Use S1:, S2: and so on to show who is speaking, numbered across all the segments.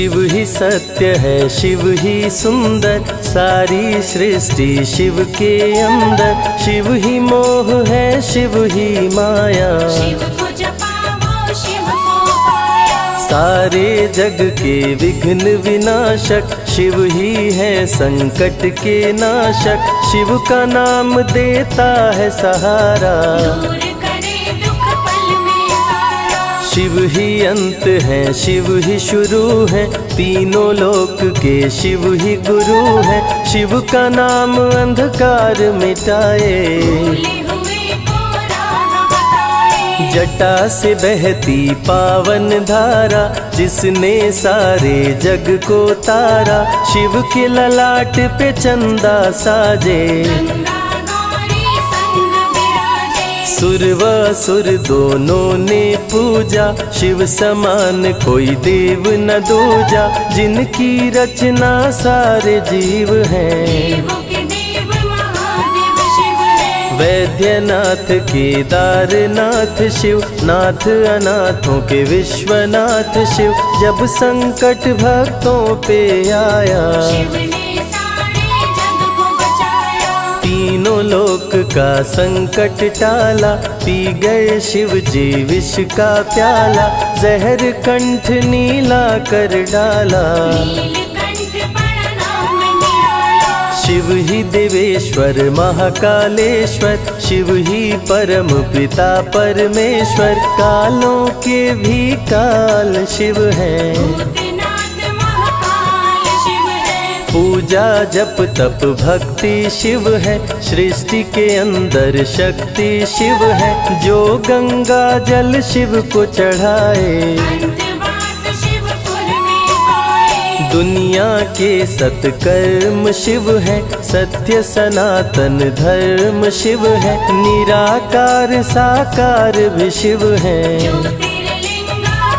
S1: शिव ही सत्य है, शिव ही सुंदर, सारी सृष्टि शिव के अंदर। शिव ही मोह है, शिव ही माया,
S2: शिव को जपाओ शिव को पाया।
S1: सारे जग के विघ्न विनाशक, शिव ही है संकट के नाशक। शिव का नाम देता है सहारा,
S2: दूर करे दुख पल में सारा।
S1: शिव ही अंत है, शिव ही शुरू है, तीनों लोक के शिव ही गुरु है। शिव का नाम अंधकार मिटाए,
S2: भूले हुए को राह बताए।
S1: जटा से बहती पावन धारा, जिसने सारे जग को तारा। शिव के ललाट पे चंदा साजे,
S2: गंगा गौरी संग विराजे।
S1: सुर व असुर दोनों ने पूजा, शिव समान कोई देव न दूजा। जिनकी रचना सारे जीव हैं,
S2: देवों के देव महादेव शिव है।
S1: वैद्यनाथ केदारनाथ शिव, नाथ अनाथों के विश्वनाथ शिव। जब संकट भक्तों पे आया,
S2: शिव ने सारे जग को बचाया।
S1: तीनों लोक का संकट टाला, पी गए शिव जी विष का प्याला। जहर कंठ नीला कर डाला,
S2: नीलकंठ बड़ा नाम निराला।
S1: शिव ही देवेश्वर महाकालेश्वर, शिव ही परम पिता परमेश्वर। कालों के भी काल शिव है,
S2: भूतनाथ महाकाल शिव है।
S1: पूजा जप तप भक्ति शिव है, सृष्टि के अंदर शक्ति शिव है। जो गंगा जल शिव को चढ़ाए,
S2: अंतवास शिवपुर में पाए।
S1: दुनिया के सत्कर्म शिव है, सत्य सनातन धर्म शिव है। निराकार साकार भी शिव है,
S2: ज्योतिर्लिंगाकार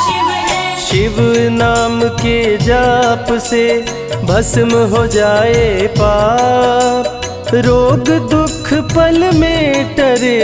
S2: शिव है।
S1: शिव नाम के जाप से भस्म हो जाए पाप। रोग दुख पल में टरे,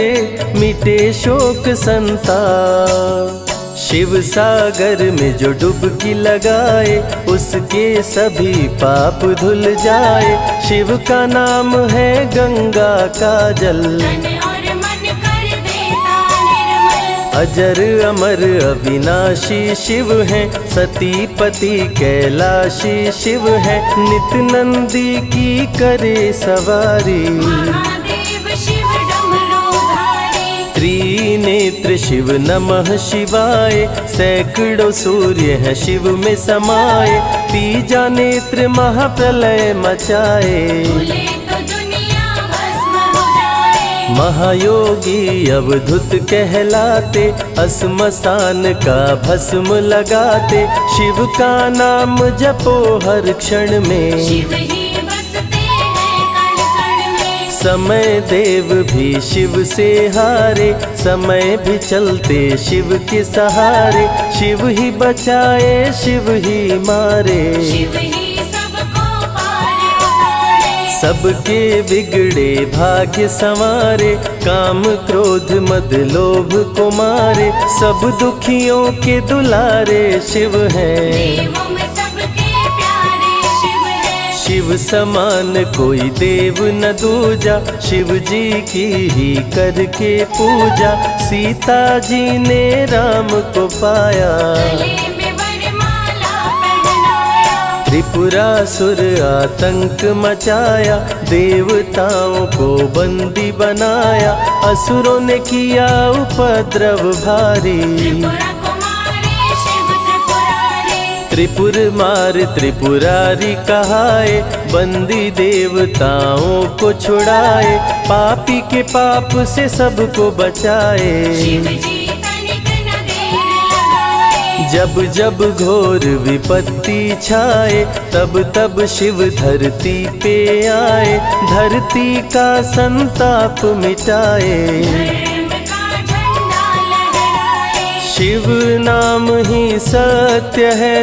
S1: मिटे शोक संताप। शिव सागर में जो डुबकी लगाए, उसके सभी पाप धुल जाए। शिव का नाम है गंगा का जल,
S2: तन और मन कर देता निर्मल।
S1: अजर अमर अविनाशी शिव है, सतीपति कैलाशी शिव है। नित नंदी की करे सवारी,
S2: महादेव शिव डमरूधारी।
S1: त्रिनेत्र शिव नमः शिवाय। सैकड़ों सूर्य है शिव में समाये, तीजा नेत्र महाप्रलय मचाए।
S2: भूले तो दुनिया भस्म हो जाए।
S1: महायोगी अवधूत कहलाते, अस्मशान का भस्म लगाते। शिव का नाम जपो हर क्षण में,
S2: शिव ही बसते हैं कण कण में।
S1: समय देव भी शिव से हारे, समय भी चलते शिव के सहारे। शिव ही बचाए शिव ही मारे,
S2: शिव ही सबको पार उतारे।
S1: सबके बिगड़े भाग्य संवारे। काम क्रोध मद लोभ को मारे, सब दुखियों के दुलारे शिव हैं।
S2: देवों में सबके प्यारे शिव है।
S1: शिव समान कोई देव न दूजा, शिव जी की ही करके पूजा। सीता जी ने राम को पाया,
S2: गले में वरमाला पहनाया।
S1: त्रिपुरासुर आतंक मचाया, देवताओं को बंदी बनाया। असुरों ने किया उपद्रव भारी,
S2: त्रिपुरा कुमारी शिव त्रिपुरारी।
S1: त्रिपुर मार त्रिपुरारी कहाए, बंदी देवताओं को छुड़ाए। पापी के पाप से सबको बचाए,
S2: शिव जी तनिक न देर लगाए।
S1: जब जब घोर विपत्ति छाए, तब तब शिव धरती पे आए। धरती का संताप मिटाए,
S2: धर्म का झंडा लहराए।
S1: शिव नाम ही सत्य है,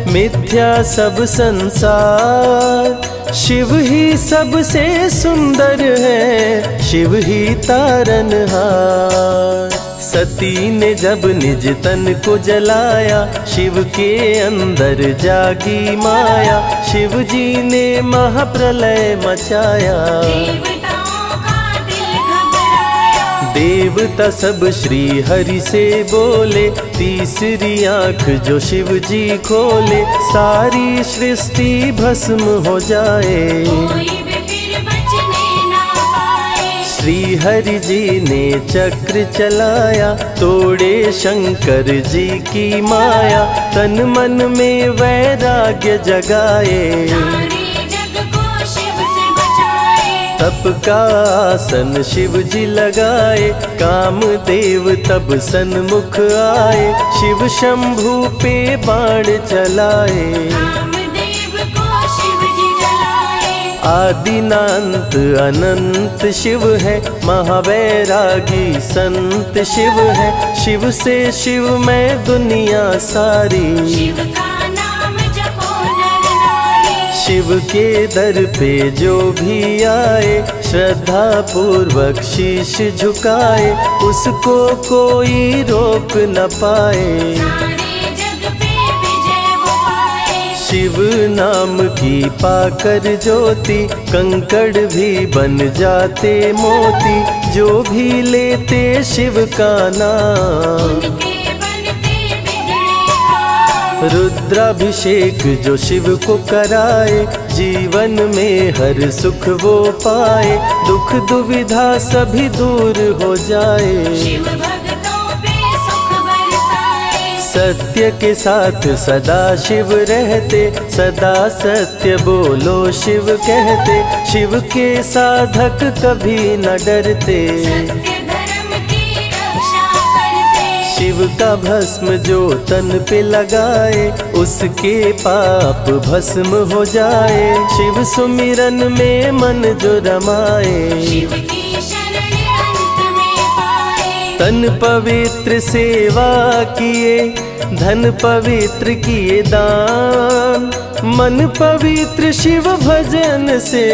S1: मिथ्या सब संसार। शिव ही सबसे सुंदर है, शिव ही तारनहार। सती ने जब निज तन को जलाया, शिव के अंदर जागी माया, शिव जी ने महाप्रलय मचाया।
S2: देवताओं का दिल घबराया,
S1: देवता सब श्री हरि से बोले, तीसरी आंख जो शिव जी खोले, सारी सृष्टि भस्म हो जाए।
S2: कोई भी फिर बचने ना पाए।
S1: श्री हरि जी ने चक्र चलाया, तोड़े शंकर जी की माया, तन मन में वैराग्य जगाए।
S2: सारे जग को शिव से बचाए।
S1: तप का आसन शिव जी लगाए, कामदेव तब सन्मुख आए, शिव शंभू पे बाण चलाए।
S2: कामदेव को शिव जी जलाए।
S1: आदिनांत अनंत शिव है, महावैरागी संत शिव है, शिव से शिव में दुनिया सारी।
S2: शिव का नाम जपो नर नारी।
S1: शिव के दर पे जो भी आए, श्रद्धा पूर्वक शीश झुकाए, उसको कोई रोक न पाए।
S2: सारे जग पे विजय वो पाए।
S1: शिव नाम की पाकर ज्योति, कंकड़ भी बन जाते मोती, जो भी लेते शिव का नाम।
S2: उनके बनते बिगड़े काम।
S1: रुद्राभिषेक जो शिव को कराए, जीवन में हर सुख वो पाए, दुख दुविधा सभी दूर हो जाए।
S2: शिव भक्तों पे सुख बरसाए।
S1: सत्य के साथ सदा शिव रहते, सदा सत्य बोलो शिव कहते, शिव के साधक कभी न डरते।
S2: सत्य धर्म की रक्षा करते।
S1: शिव का भस्म जो तन पे लगाए, उसके पाप भस्म हो जाए। शिव सुमिरन में मन जो रमाए,
S2: शिव की शरण अंत में पाए।
S1: तन पवित्र सेवा किए, धन पवित्र किए दान, मन पवित्र शिव भजन से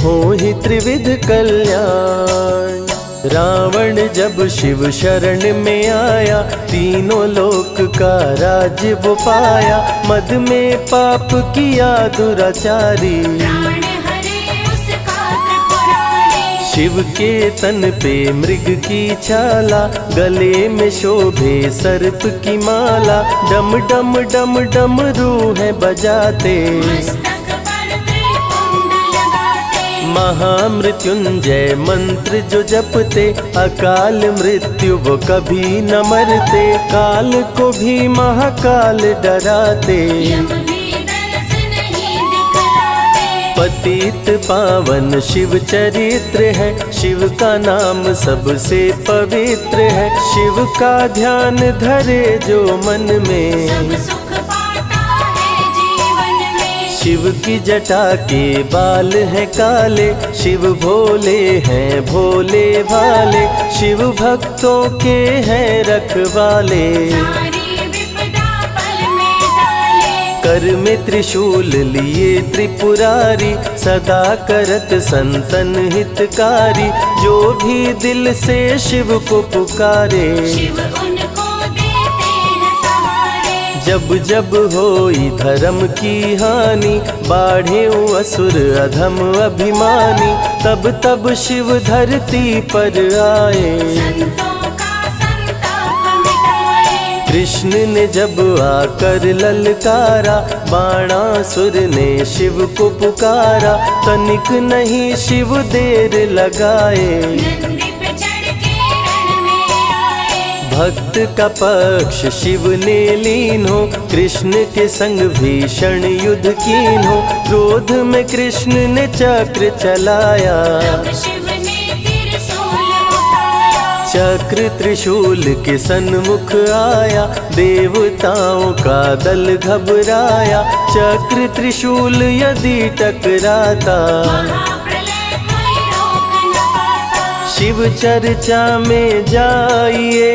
S1: हो ही त्रिविध कल्याण। रावण जब शिव शरण में आया, तीनों लोक का राज वो पाया, मद में पाप किया दुराचारी।
S2: प्राण हरे उसका त्रिपुरारी।
S1: शिव के तन पे मृग की छाला, गले में शोभे सर्प की माला, डम डम डम डम रूह बजाते।
S2: मस्तक पर त्रिपुंड लगाते।
S1: महामृत्युंजय मंत्र जो जपते, अकाल मृत्यु वो कभी न मरते, काल को भी महाकाल डराते।
S2: यम भी दर्श नहीं दिखलाते।
S1: पतित पावन शिव चरित्र है, शिव का नाम सबसे पवित्र है, शिव का ध्यान धरे जो मन में,
S2: सब सुख पाता है जीवन में।
S1: शिव की जटा के बाल हैं काले, शिव भोले हैं भोले भाले, शिव भक्तों के हैं रखवाले।
S2: सारी विपदा पल में टाले।
S1: कर में त्रिशूल लिए त्रिपुरारी, सदा करत संतन हितकारी, जो भी दिल से शिव को पुकारे।
S2: शिव उनको देते हैं सहारे।
S1: जब जब होई धर्म की हानि, बाढ़े असुर अधम अभिमानी, तब तब शिव धरती पर आए।
S2: संतों का संताप मिटाए।
S1: कृष्ण ने जब आकर ललकारा, बाणासुर ने शिव को पुकारा, तनिक नहीं शिव देर लगाए।
S2: नंदी पे चढ़ के रण में आए।
S1: भक्त का पक्ष शिव ने लीन हो, कृष्ण के संग भीषण युद्ध कीन हो, क्रोध में कृष्ण ने चक्र चलाया।
S2: तब शिव ने त्रिशूल उठाया।
S1: चक्र त्रिशूल के सन्मुख आया, देवताओं का दल घबराया, चक्र त्रिशूल यदि टकराता,
S2: महाप्रलय कोई रोक न पाता।
S1: शिव चर्चा में जाइए,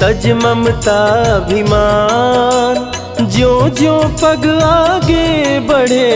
S1: तज ममता अभिमान, ज्यों ज्यों पग आगे बढ़े,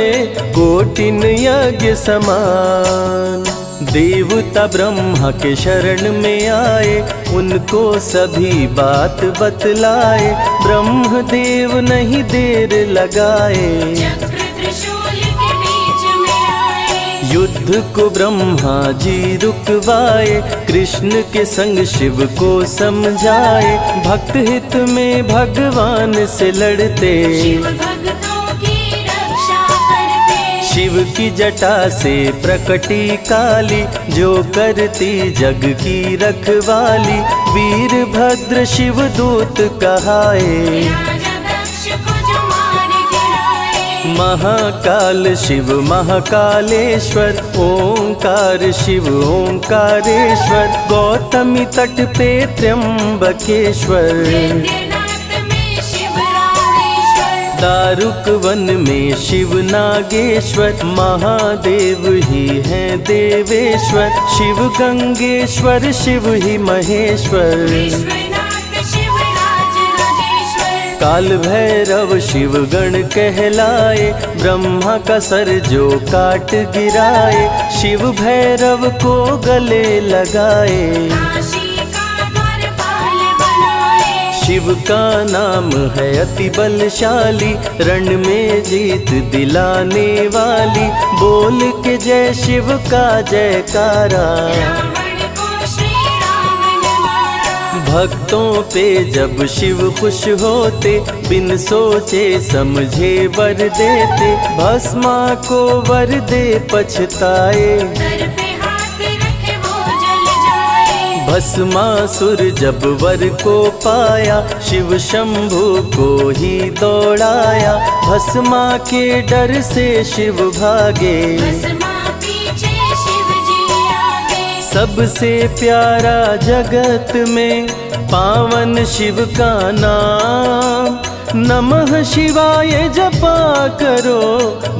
S1: कोटिन यज्ञ समान। देवता ब्रह्मा के शरण में आए, उनको सभी बात बतलाए। ब्रह्मदेव नहीं देर लगाए,
S2: चक्र त्रिशूल के बीच में आए।
S1: युद्ध को ब्रह्मा जी रुकवाए। कृष्ण के संग शिव को समझाए, भक्त हित में भगवान से लड़ते।
S2: शिव भक्तों की रक्षा करते।
S1: शिव की जटा से प्रकटी काली, जो करती जग की रखवाली। वीरभद्र शिव दूत कहाए,
S2: राजा दक्ष को जो मार गिराए।
S1: महाकाल शिव महाकालेश्वर। ओंकार शिव ओंकारेश्वर। गौतमी तट पे त्र्यंबकेश्वर।
S2: वैद्यनाथ में शिव रामेश्वर।
S1: दारुक वन में शिव नागेश्वर। महादेव ही हैं देवेश्वर। शिव गंगेश्वर शिव ही महेश्वर।
S2: विश्वनाथ शिव राज राजेश्वर।
S1: काल भैरव शिव गण कहलाए, ब्रह्मा का सर जो काट गिराए। शिव भैरव को गले लगाए,
S2: काशी का द्वारपाल बनाए।
S1: शिव का नाम है अति बलशाली। रण में जीत दिलाने वाली। बोल के जय शिव का जयकारा।
S2: रावण को श्री राम ने मारा।
S1: भक्तों पे जब शिव खुश होते, बिन सोचे समझे वर देते। भस्मा को वर दे पछताए,
S2: सर पे हाथ रखे वो जल जाए।
S1: भस्मासुर जब वर को पाया, शिव शंभु को ही दौड़ाया। भस्मा के डर से शिव भागे,
S2: भस्मा पीछे शिव जी आगे।
S1: सबसे प्यारा जगत में पावन शिव का नाम। नमः शिवाय जपा करो,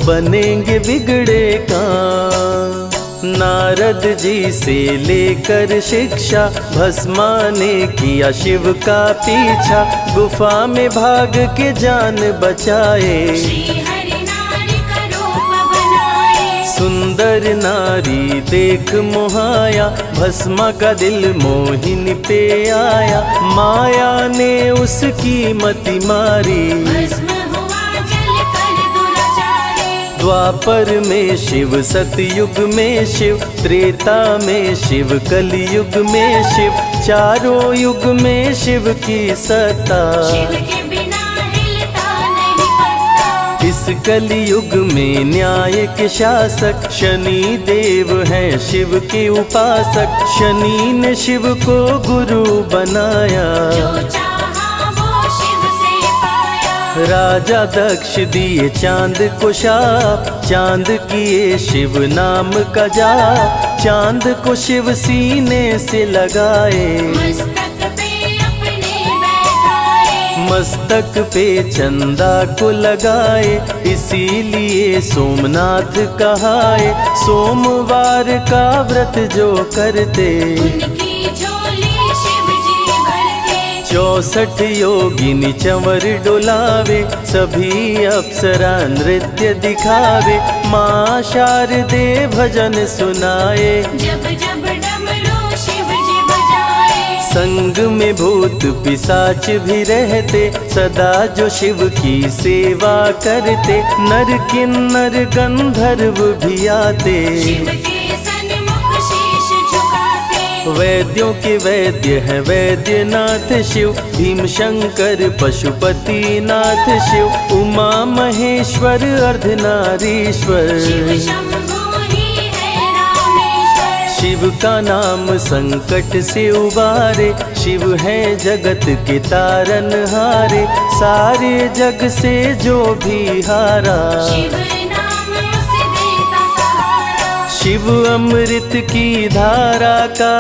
S1: बनेंगे बिगड़े काम। नारद जी से लेकर शिक्षा, भस्मा ने किया शिव का पीछा। गुफा में भाग के जान बचाए,
S2: श्री हरि नारी का रूप बनाए।
S1: सुंदर नारी देख मोहाया। भस्मा का दिल मोहिनी पे आया, माया ने उसकी मति मारी।
S2: भस्म हुआ जल कर दुराचारी।
S1: द्वापर में शिव, सतयुग में शिव, त्रेता में शिव, कलयुग में शिव। चारों युग में शिव की सत्ता,
S2: शिव के बिना हिलता नहीं पत्ता।
S1: इस कलयुग में न्याय के शासक शनि देव हैं शिव के उपासक। शनि ने शिव को गुरु बनाया,
S2: जो चाहा वो शिव से पाया।
S1: राजा दक्ष दिए चांद को शाप। चांद किए शिव नाम का जाप। चांद को शिव सीने से लगाए,
S2: मस्तक पे अपने बैठाए।
S1: मस्तक पे चंदा को लगाए। इसीलिए सोमनाथ कहाए, सोमवार का व्रत जो करते।
S2: उनकी झोली शिव जी भरते।
S1: 64 योगिनी चंवर डोलावे, सभी अप्सरा नृत्य दिखावे। माँ शारदे भजन सुनाए,
S2: जब जब डमरू शिव जी बजाए।
S1: संग में भूत पिशाच भी रहते, सदा जो शिव की सेवा करते। नर किन्नर गंधर्व भी आते,
S2: शिव के सन्मुख शीश झुकाते।
S1: वैद्यों के वैद्य है वैद्यनाथ शिव। भीम शंकर पशुपति नाथ शिव। उमा महेश्वर अर्धनारीश्वर।
S2: शिव शंभु ही है रामेश्वर।
S1: शिव का नाम संकट से उबारे, शिव है जगत के तारनहारे। सारे जग से जो भी हारा,
S2: शिव नाम उसे देता सहारा।
S1: शिव अमृत की धारा का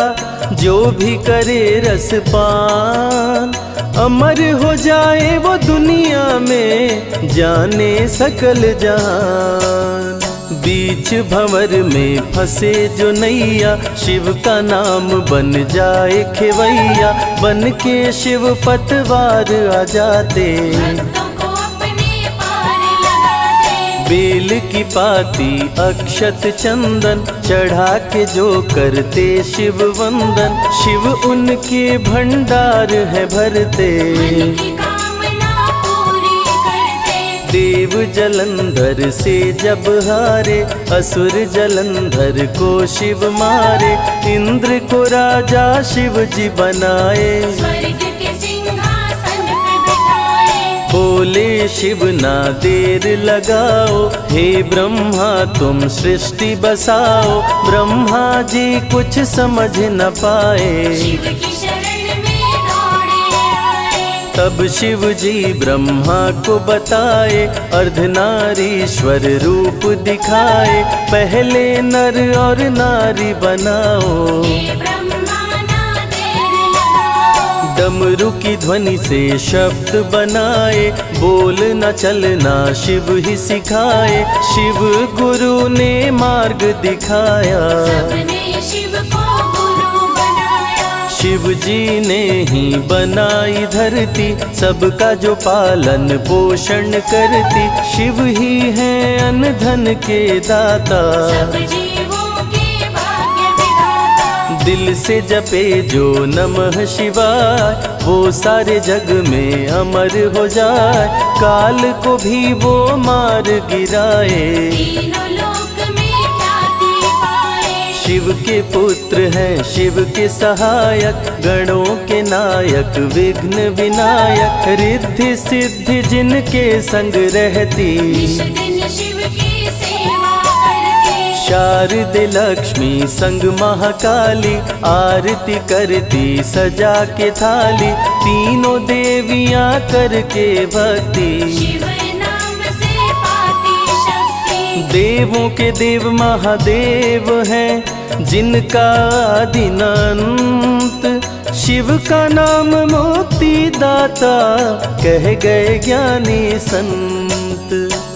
S1: जो भी करे रसपान। अमर हो जाए वो दुनिया में, जाने सकल जहान। बीच भंवर में फंसे जो नैया, शिव का नाम बन जाए खेवैया। बन के शिव पतवार आ जाते,
S2: भक्तों को अपने पार लगाते।
S1: बेल की पाती अक्षत चंदन चढ़ा के जो करते शिव वंदन, शिव उनके भंडार है भरते।
S2: मन की कामना पूरी करते।
S1: देव जलंधर से जब हारे, असुर जलंधर को शिव मारे। इंद्र को राजा शिव जी बनाए,
S2: स्वर्ग के सिंहासन पे बिठाए।
S1: बोले शिव ना देर लगाओ, हे ब्रह्मा तुम सृष्टि बसाओ। ब्रह्मा जी कुछ समझ न पाए,
S2: शिव की शरण में दौड़े आए।
S1: तब शिव जी ब्रह्मा को बताए, अर्धनारीश्वर रूप दिखाए। पहले नर और नारी बनाओ,
S2: हे ब्रह्मा ना देर लगाओ।
S1: डमरू की ध्वनि से शब्द बनाए। बोल न चलना शिव ही सिखाए, शिव गुरु ने मार्ग दिखाया।
S2: सबने शिव को गुरु बनाया।
S1: शिव जी ने ही बनाई धरती, सबका जो पालन पोषण करती। शिव ही है अन्न धन के दाता,
S2: सब जीवों के भाग्य विधाता।
S1: दिल से जपे जो नमः शिवाय, वो सारे जग में अमर हो जाए। काल को भी वो मार गिराए,
S2: तीनों लोक में ख्याति पाए।
S1: शिव के पुत्र हैं शिव के सहायक, गणों के नायक विघ्न विनायक। रिद्धि सिद्धि जिनके संग रहती,
S2: निश दिन शिव की सेवा करके।
S1: शारदे लक्ष्मी संग महाकाली, आरती करती सजा के थाली। तीनों देवियां करके भक्ति,
S2: शिव नाम से पाती शक्ति।
S1: देवों के देव महादेव हैं, जिनका आदिनांत। शिव का नाम मुक्ति दाता, कह गए ज्ञानी संत।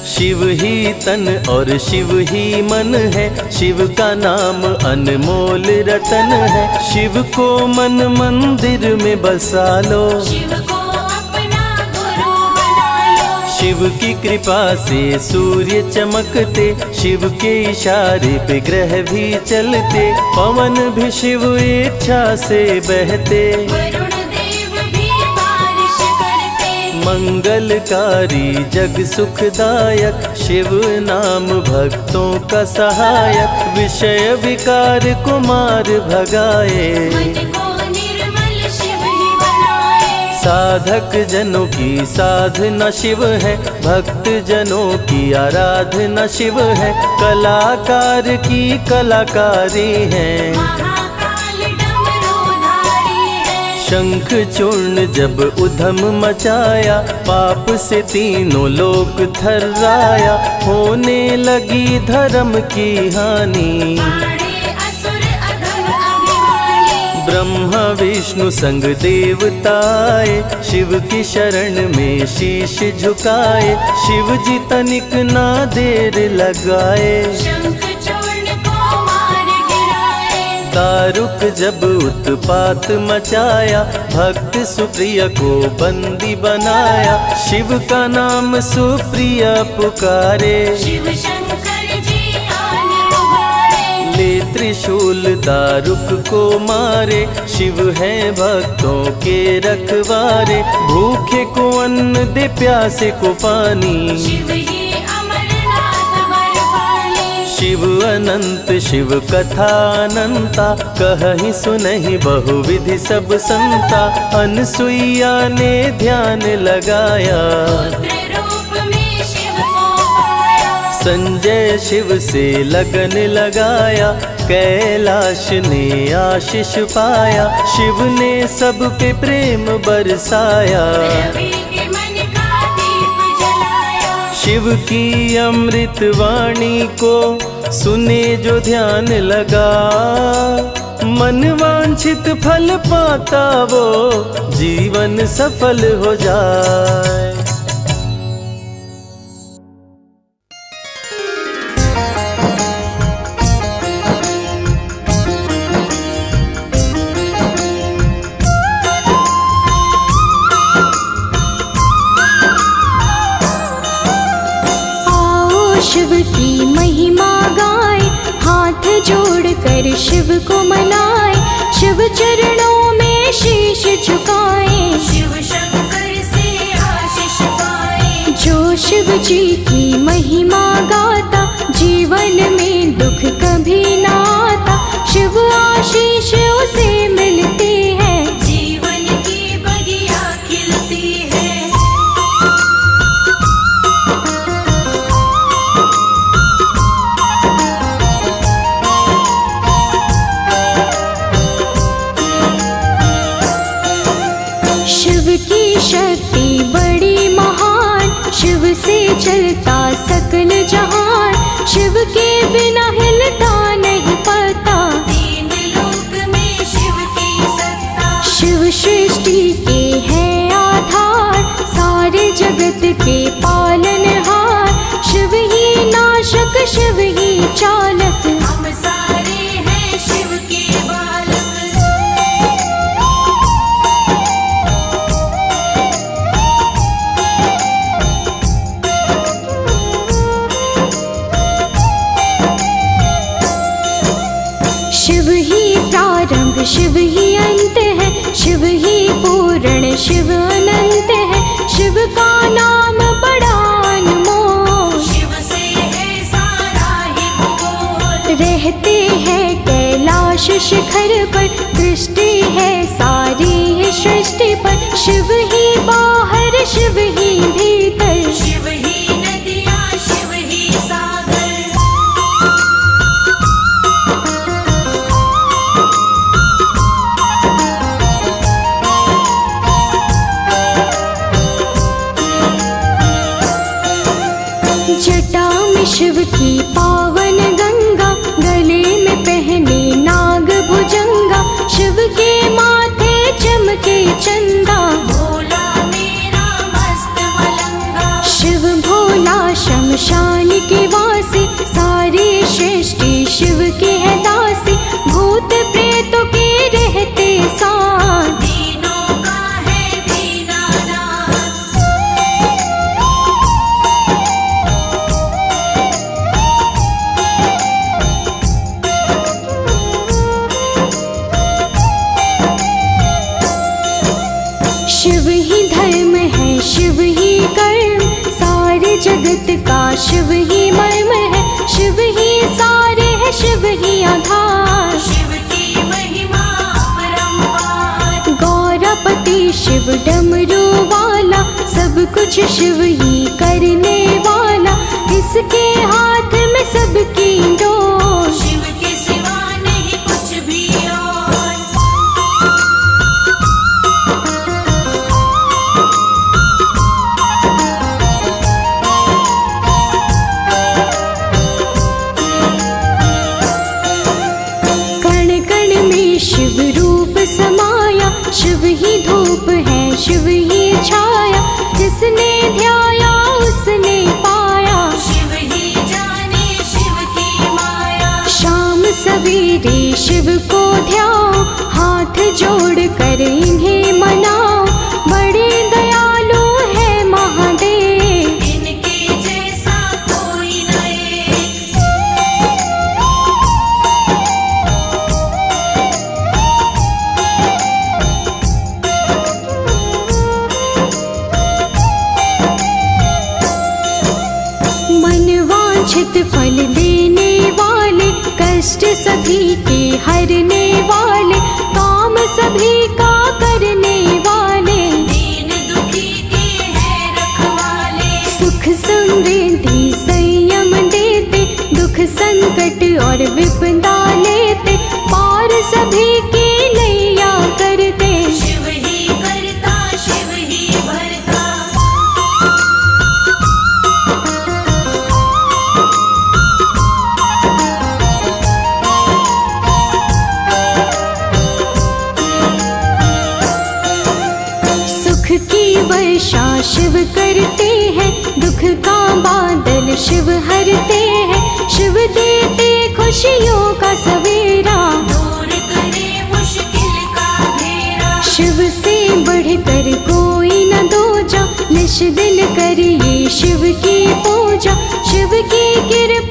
S1: शिव ही तन और शिव ही मन है, शिव का नाम अनमोल रतन है। शिव को मन मंदिर में बसा लो,
S2: शिव को अपना गुरु बना लो।
S1: शिव की कृपा से सूर्य चमकते, शिव के इशारे पे ग्रह भी चलते। पवन भी शिव इच्छा से बहते,
S2: वरुण देव भी बारिश करते।
S1: मंगलकारी जग सुखदायक, शिव नाम भक्तों का सहायक। विषय विकार को मार भगाए,
S2: मन को निर्मल शिव ही बनाए।
S1: साधक जनों की साधना शिव है, भक्त जनों की आराधना शिव है। कलाकार की कलाकारी है,
S2: महाकाल डमरूधारी है।
S1: शंख चूर्ण जब उधम मचाया, पाप से तीनों लोक थर्राया। होने लगी धर्म की हानि,
S2: पाड़े असुर अधम अभिमानी।
S1: ब्रह्मा विष्णु संग देवताए, शिव की शरण में शीश झुकाए। शिव जी तनिक ना देर लगाए,
S2: शंख चूर्ण को मार गिराए।
S1: दारुक जब उत्पात मचाया, भक्त सुप्रिय को बंदी बनाया। शिव का नाम सुप्रिय पुकारे,
S2: शिव शंकर जी आन उबारे।
S1: ले त्रिशूल दारुक को मारे। शिव है भक्तों के रखवारे, भूखे को अन्न दे प्यासे को पानी।
S2: शिव ही अमरनाथ बरपाली।
S1: शिव अनंत शिव कथा अनंता, कहहि सुनहि बहुविधि सब संता। अनसुईया ने ध्यान लगाया,
S2: पुत्र रूप में शिव को पाया।
S1: संजय शिव से लगन लगाया। कैलाश ने आशीष पाया, शिव ने सब पे प्रेम बरसाया।
S2: रवि के मन का दीप जलाया।
S1: शिव की अमृत वाणी को सुने जो ध्यान लगा। मन वांछित फल पाता वो, जीवन सफल हो जाए।
S3: की महिमा गाए, हाथ जोड़कर शिव को मनाए, शिव चरणों में शीश झुकाए,
S2: शिव शंकर से आशीष पाए।
S3: जो शिव जी की महिमा गाता, जीवन में दुख कभी ना आता, शिव आशीष उसे मिलती है,
S2: जीवन की बगिया खिलती है।
S3: शिव की शक्ति बड़ी महान, शिव से चलता सकल जहान, शिव के बिना हिलता नहीं पता,
S2: तीन लोक में शिव की सत्ता।
S3: शिव सृष्टि के है आधार, सारे जगत के पालनहार, शिव ही नाशक शिव ही चालक,
S2: हम सारे हैं शिव के बालक।
S3: शिव ही प्रारंभ शिव ही अंत है, शिव ही पूर्ण शिव अनंत है, शिव का नाम बड़ा अनमोल,
S2: शिव से है सारा ही भूगोल।
S3: रहते हैं कैलाश शिखर पर, दृष्टि है सारी ही सृष्टि पर, शिव ही बाहर शिव ही भीतर,
S2: शिव ही नदियाँ शिव ही सागर।
S3: जटा में शिव की पावन गंगा, गले में पहने नाग भुजंगा, शिव के माथे चमके चंदा,
S2: भोला मेरा मस्त मलंगा।
S3: शिव भोला शमशान के वासी, सारी सृष्टि शिव के है दासी, भूत प्रेतों के रहते साथ,
S2: तीनों का है दीनानाथ।
S3: शिव ही धर्म है शिव ही कर्म, सारे जगत का शिव ही मर्म है, शिव ही सारे है शिव ही आधार,
S2: शिव की महिमा अपरंपार।
S3: गौरपति शिव डमरू वाला, सब कुछ शिव ही करने वाला, इसके हाथ में सबकी डोर,
S2: शिव के सिवा नहीं कुछ भी और।
S3: कण कण में शिव रूप समाया, शिव ही धूप है शिव ही छाया, जिसने ध्याया उसने पाया,
S2: शिव ही जाने शिव की माया।
S3: शाम सवेरे शिव को ध्याओ, हाथ जोड़ कर इन्हें मनाओ, बड़े दयालु है महादेव,
S2: इनके जैसा कोई नहीं।
S3: मनवांछित फल देने वाले, कष्ट सभी के हरने वाले, काम सभी का करने वाले,
S2: दीन दुखी के हैं रखवाले।
S3: सुख समृद्धि संयम देते, दुख संकट और विपदा लेते, पार सभी की नैया करते,
S2: शिव ही करता शिव ही भरता।
S3: सुख की वर्षा शिव करते हैं, दुख का बादल शिव हरते हैं, शिव देते खुशियों का सवेरा,
S2: दूर करे मुश्किल का घेरा।
S3: शिव से बढ़कर कोई न दूजा, निश दिन करिए शिव की पूजा, शिव की कृपा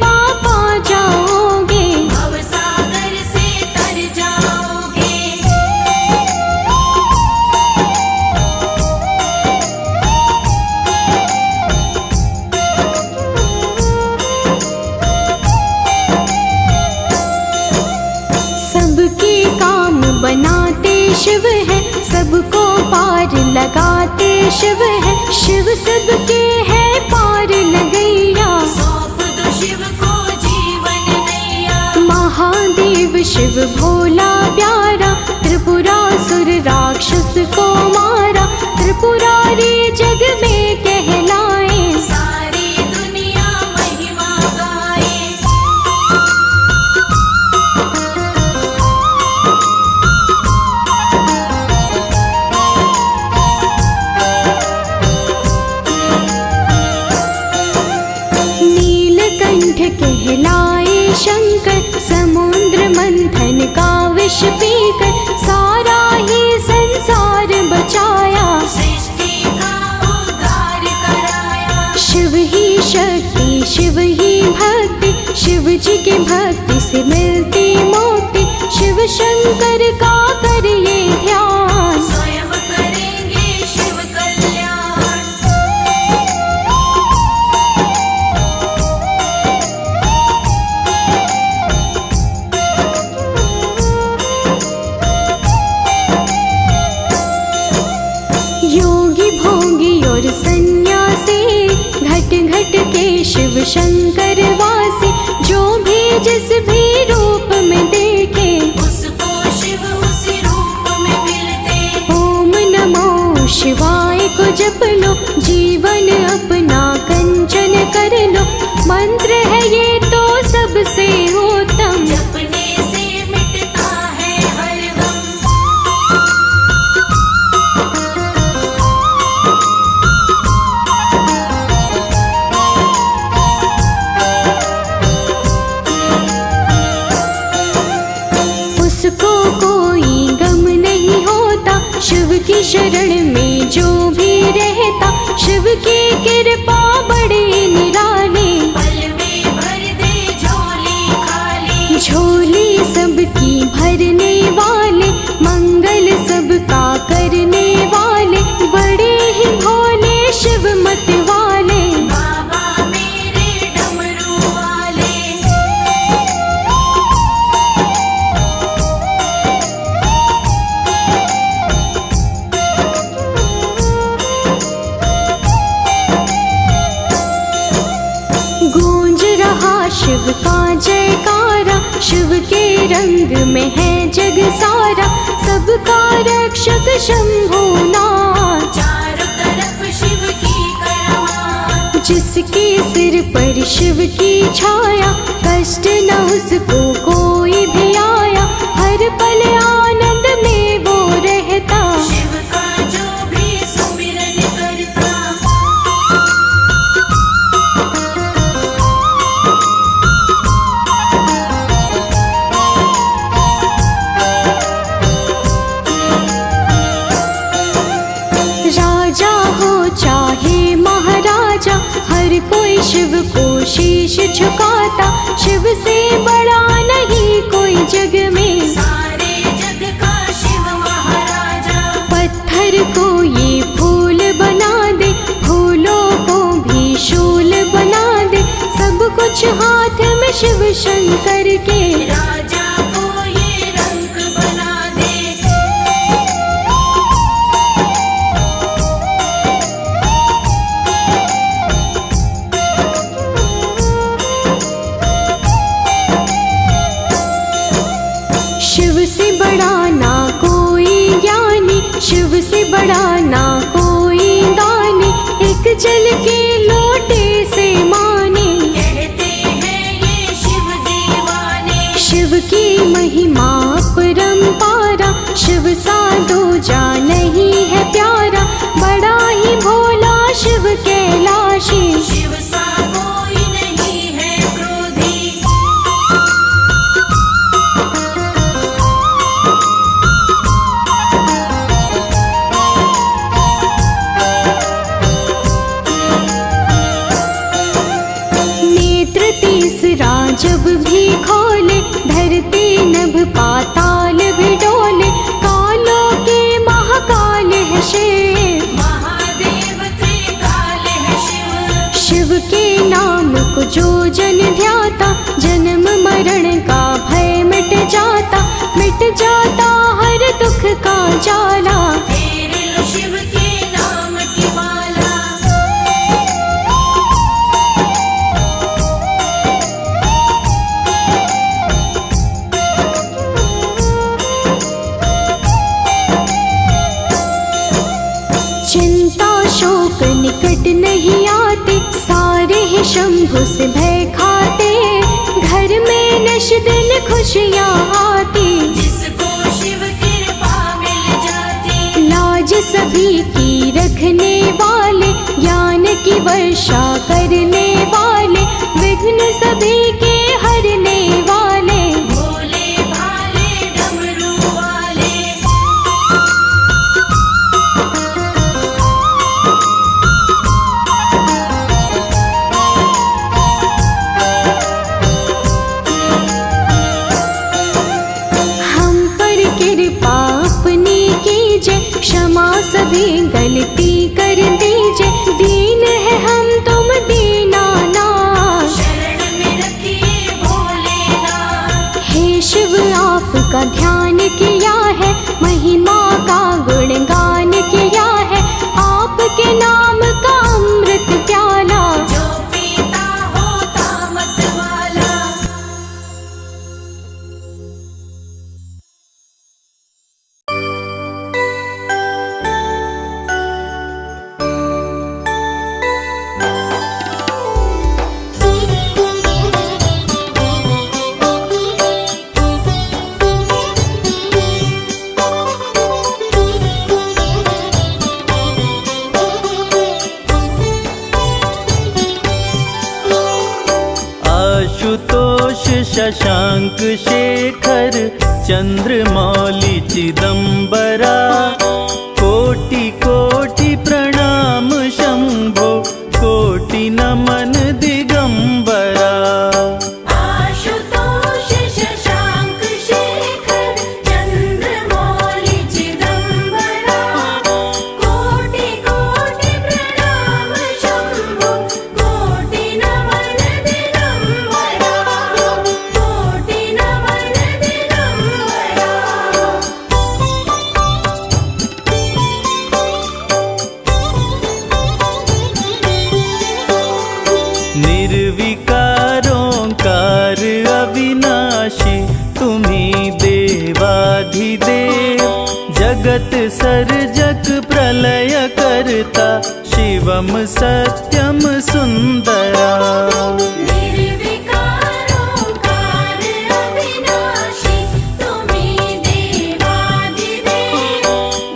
S3: शिव है, सबको पार लगाते शिव है, शिव सबके है पार लगैया।
S2: सौंप दो शिव को जीवन नैया।
S3: महादेव शिव भोला प्यारा, त्रिपुरासुर राक्षस को मारा, त्रिपुरारी जग में कहलाए,
S2: सारी दुनिया महिमा गाए।
S3: नीलकंठ कहलाए शंकर, समुद्र मंथन का विष पीकर, सारा ही संसार बचाया,
S2: सृष्टि का उद्धार कराया।
S3: शिव ही शक्ति शिव ही भक्ति, शिव जी की भक्ति से मिलती मुक्ति, शिव शंकर का करिए ध्यान,
S2: स्वयं करेंगे शिव कल्याण।
S3: योगी भोगी और सन्यासी, घट घट के शिव शंकर वासी, जो भी जिस भी रूप में देखे,
S2: उसको शिव उसी रूप में मिलते।
S3: ओम नमो शिवाय को जप लो, जीवन अपना कंचन कर लो, मंत्र है ये तो सबसे उत्तम,
S2: जपने से मिटता है हर गम।
S3: उसको कोई गम नहीं होता, शिव की शरण में जो भी रहता, शिव की कृपा बड़ी निराली,
S2: पल में भर दे झोली खाली।
S3: झोली सबकी भरने वाले, मंगल सबका करने वाले, बड़े ही भोले शिव मत वाले।
S2: बाबा मेरे डमरू वाले।
S3: गूंज रहा शिव का जयकारा, शिव के रंग में है जग सारा, सबका रक्षक शंभुनाथ,
S2: चारों तरफ शिव की करामात।
S3: जिसके सिर पर शिव की छाया, कष्ट न उसको कोई भी आया, हर पल आनंद में वो रहता,
S2: शिव का जो भी सुमिरन करता।
S3: राजा हो चाहे महाराजा, हर कोई शिव को शीश झुकाता, शिव से बड़ा नहीं कोई जग में,
S2: सारे जग का शिव महाराजा।
S3: पत्थर को ये फूल बना दे, फूलों को भी शूल बना दे, सब कुछ हाथ में शिव शंकर के,
S2: राजा को ये रंग बना दे।
S3: शिव से बड़ा ना कोई ज्ञानी, शिव से बड़ा ना कोई दानी, एक जल के लोटे से माने,
S2: कहते हैं ये शिव दीवाने।
S3: शिव की महिमा परंपारा, शिव सा दूजा नहीं है प्यारा, बड़ा ही भोला शिव कैलाशी,
S2: शिव सा कोई नहीं है क्रोधी।
S3: नेत्र तीसरा जब भी खोले, धरती नभ पाताल भी डोले, कालों के महाकाल है शिव,
S2: महादेव त्रिकाल है शिव।
S3: शिव के नाम को जो जन ध्याता, जन्म मरण का भय मिट जाता, मिट जाता हर दुख का नहीं आते, सारे ही शंभु से भय खाते। घर में नश दिन खुशियाँ आती,
S2: जिसको शिव कृपा मिल जाती।
S3: लाज सभी की रखने वाले, ज्ञान की वर्षा करने वाले, विघ्न सभी के हरने वाले,
S2: भोले भाले डमरू वाले।
S3: हम पर कृपा अपनी कीजिए, क्षमा सभी गलती कर दीजिए। दीन है हम तुम दीनानाथ,
S2: शरण में रखिए भोलेनाथ।
S3: हे शिव आपका ध्यान किया है, महिमा का गुणगान किया है। आपके नाम का अमृत प्याला,
S2: जो पीता होता मत वाला।
S1: आशुतोष शशांक शेखर चंद्रमौली चिदंबरा, कोटि कोटि प्रणाम शंभो, कोटि नमन दिगंबरा।
S2: आशुतोष शशांक शेखर चंद्रमौली चिदंबरा, कोटि कोटि प्रणाम शंभो, कोटि नमन दिगंबरा, कोटि नमन दिगंबरा।
S1: निर्विकारोंकार अविनाशी, तुम्ही देवाधिदेव, जगत सर्जक प्रलय करता, शिवम सत्यम सुंदरा।
S2: निर्विकारोंकार अविनाशी, तुम्ही देवाधिदेव,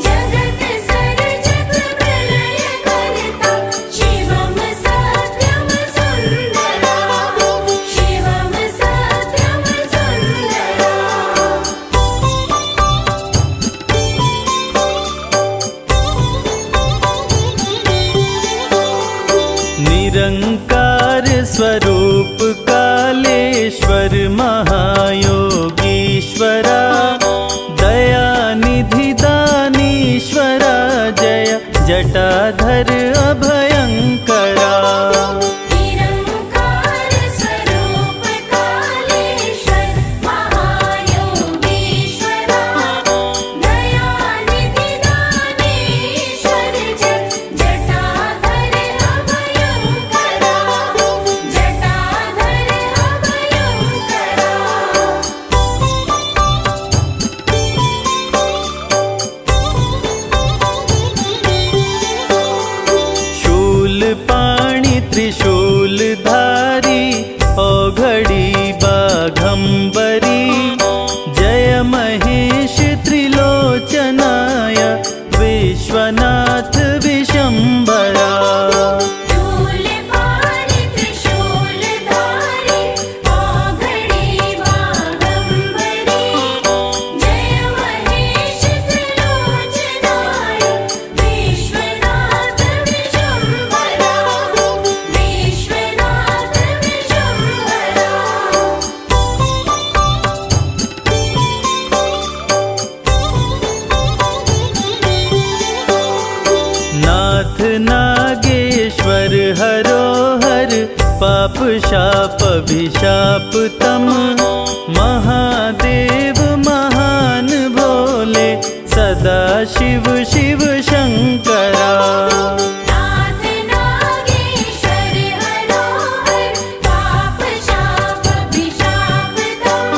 S2: जगत सर्जक प्रलय करता, शिवम सत्यम सुंदरा, शिवम सत्यम सुंदरा।
S1: निरंकार स्वरूप कालेश्वर महायोगीश्वरा, दयानिधि दानीश्वरा, जय जटाधर अभयंकरा।
S2: निरंकार स्वरूप कालेश्वर महायोगीश्वरा, दयानिधि दानीश्वर, जय जटाधर अभयंकरा, जटाधर अभयंकरा।
S1: शूल पाणि त्रिशूल धारी, औघड़ी बाघंबरी, जय महेश त्रिलोचनाय, विश्वनाथ विशंभरा।
S2: शूल पाणि त्रिशूल धारी, औघड़ी बाघंबरी, जय महेश त्रिलोचनाय, विश्वनाथ विशंभरा, विश्वनाथ विशंभरा।
S1: नाथ नागेश्वर हरोहर, पाप शाप अभिशाप तम, महादेव महान भोले, सदा शिव शिव शंकरा।
S2: नाथ नागेश्वर हरोहर, पाप शाप अभिशाप तम,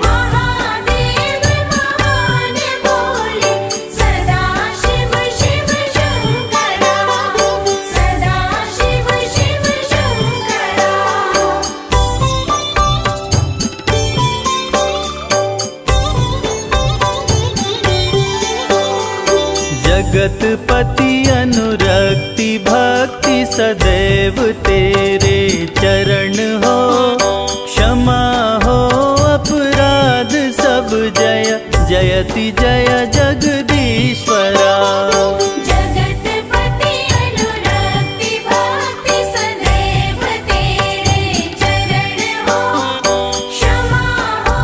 S2: महादेव महान भोले, सदा शिव शिव शंकरा, सदा
S1: जगत पति अनुरक्ति भक्ति सदैव तेरे चरण हो। क्षमा हो अपराध सब जय जयति जय जगदीश्वरा।
S2: जगतपति अनुरक्ति भक्ति सदैव तेरे चरण हो। क्षमा हो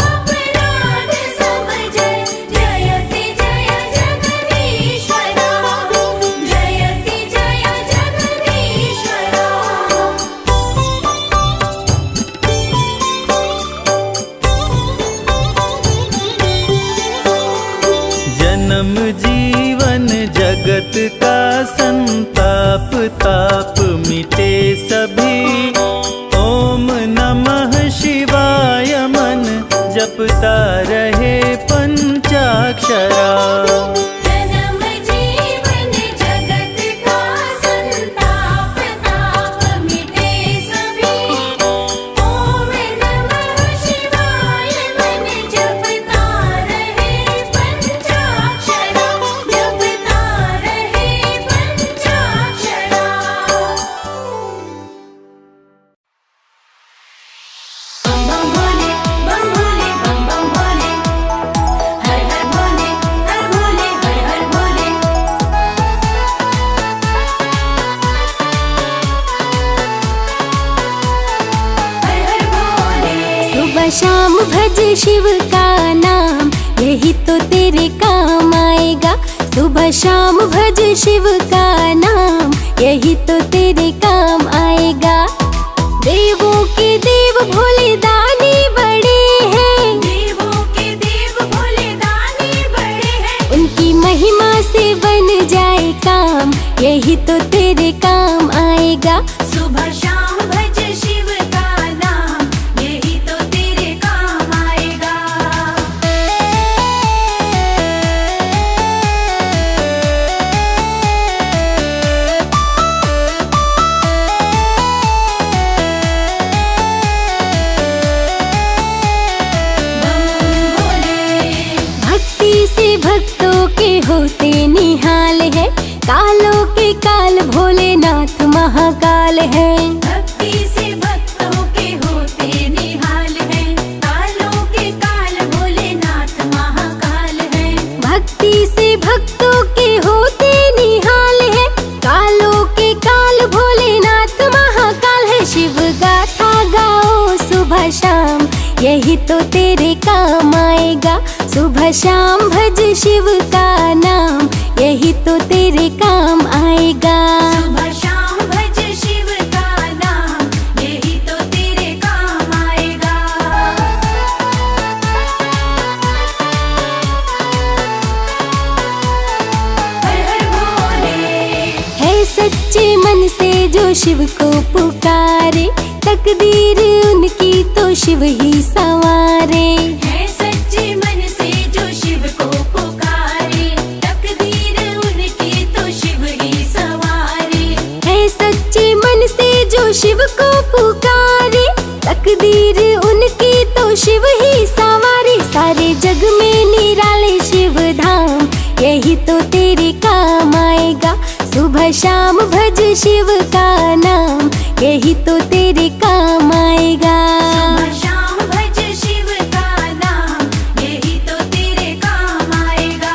S2: अपराध सब जय जयति जय जगदीश्वरा। जयति जय जगदीश्वरा।
S1: जन्म जीवन जगत का संताप ताप मिटे सभी। ओम नमः शिवाय मन जपता रहे पंचाक्षरा।
S2: जन्म जीवन जगत का संताप ताप मिटे सभी। ओम नमः शिवाय मन जपता रहे पंचाक्षरा। जपता रहे पंचाक्षरा। बम भोले बम बम भोले। हर हर भोले हर भोले हर हर भोले। हर हर भोले।
S3: सुबह शाम भज शिव का नाम, यही तो तेरे काम आएगा। सुबह शाम भज शिव का नाम, यही तो तेरे काम आएगा। देवों के देव भोले दानी बड़े हैं।
S2: देवों के देव भोले दानी बड़े हैं।
S3: उनकी महिमा से बन जाए काम, यही तो तेरे काम आएगा।
S2: सुबह शाम भज शिव का नाम, यही तो तेरे काम आएगा।
S3: भक्ति से भक्तों के होते निहाल है। कालों के काल भोलेनाथ महाकाल है।
S2: भक्ति से भक्तों के होते निहाल है। कालों के काल भोलेनाथ महाकाल है।
S3: भक्ति से भक्तों के होते निहाल है। कालों के काल भोलेनाथ महाकाल है। शिव गाथा गाओ सुबह शाम, यही तो तेरे काम आएगा। सुबह शाम भज शिव का नाम, यही तो तेरे काम आएगा।
S2: सुबह शाम भज शिव का नाम, यही तो तेरे काम आएगा। हर हर भोले।
S3: है सच्चे मन से जो शिव को पुकारे, तकदीर उनकी तो शिव ही संवारे।
S2: है सच्चे मन से जो शिव को पुकारे, तकदीर उनकी तो शिव ही संवारे।
S3: है सच्चे मन से जो शिव को पुकारे, तकदीर उनकी तो शिव ही संवारे। सारे जग में निराले शिव धाम, यही तो तेरे काम आएगा। सुबह शाम भज शिव का नाम, यही तो तेरे काम आएगा।
S2: सुबह शाम भज शिव का नाम, यही तो तेरे काम आएगा।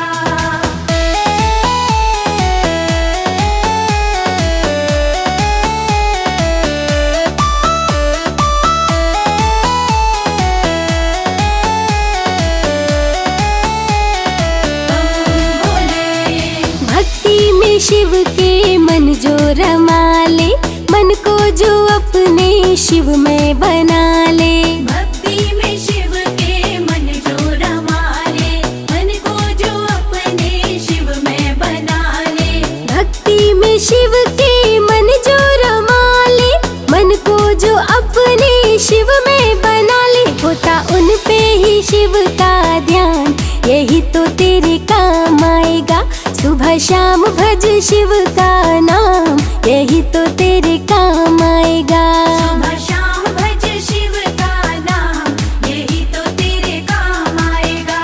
S3: भक्ति में शिव के मन जो रमा ले, मन को जो अपने शिव में बना ले।
S2: भक्ति में शिव के मन जो रमा ले, मन को जो अपने शिव में बना ले।
S3: भक्ति में शिव के मन जो रमा ले, मन को जो अपने शिव में बना ले। होता उन पे ही शिव का ध्यान, यही तो तेरे काम आएगा। सुबह शाम भज शिव का नाम, यही तो तेरे काम आएगा।
S2: सुबह शाम भज शिव का नाम, यही तो तेरे काम आएगा।